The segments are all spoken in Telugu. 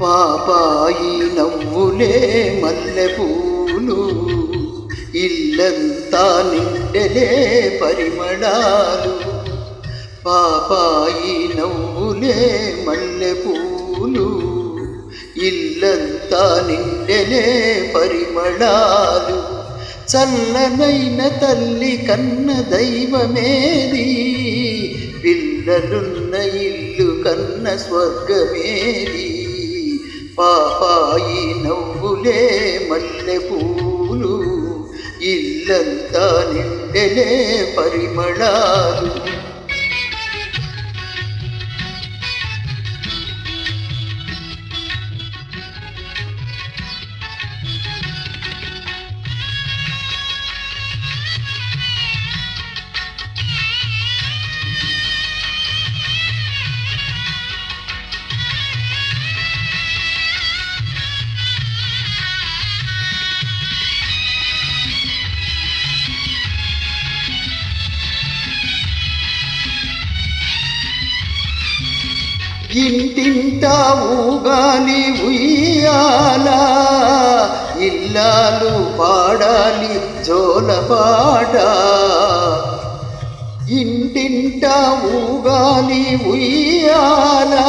పాపాయి నవ్వులే మల్లెపూలు ఇల్లంతా నిండెలే పరిమళాలు. పాపాయి నవ్వులే మల్లెపూలు ఇల్లంతా నిండెలే పరిమళాలు. చల్లనైన తల్లి కన్న దైవమేది, పిల్లలున్న ఇల్లు కన్న స్వర్గమేది. పాపాయి నవ్వులే మల్లెపూలు ఇల్లంతా నిండెలే పరిమళాలు. ఇంటింటా ఊగాలి ఉయ్యాలా, ఇల్లాలు పాడాలి జోలపాట. ఇంటింటా ఊగాలి ఉయ్యాలా,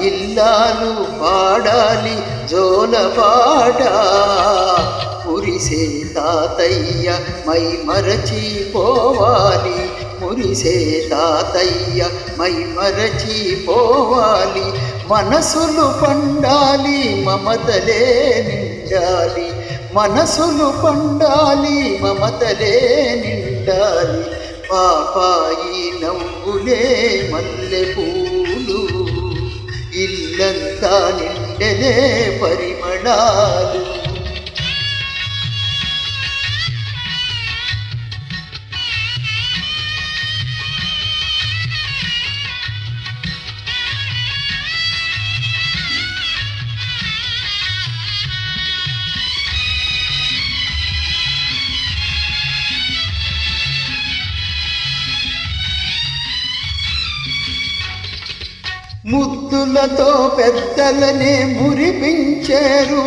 ఇల్లాలు పాడాలి జోలపాట. మురిసే తాతయ్య మై మరచిపోవాలి, మురిసే తాతయ్య మై మరచిపోవాలి. మనసులు పండాలి మమతలే నిండాలి, మనసులు పండాలి మమతలే నిండాలి. పాపాయి నవ్వులే మల్లెపూలు ఇల్లంతా నిండెలే పరిమళాలు. ముద్దులతో పెద్దలనే మురిపించారు,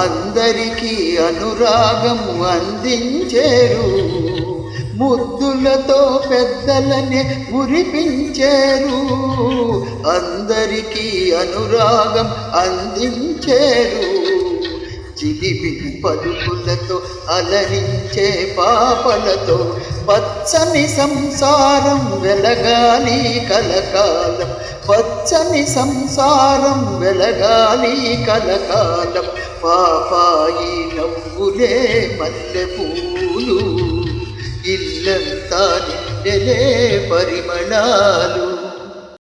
అందరికీ అనురాగం అందించారు. ముద్దులతో పెద్దలనే మురిపించారు, అందరికీ అనురాగం అందించారు. చిలిపి పలుకులతో అలరించే పాపలతో పచ్చని సంసారం వెలగాలి కలకాలం, పచ్చని సంసారం వెలగాలి కలకాలం. పాపాయి నవ్వులే మల్లెపూలు ఇల్లంతా నిండెలే పరిమళాలు.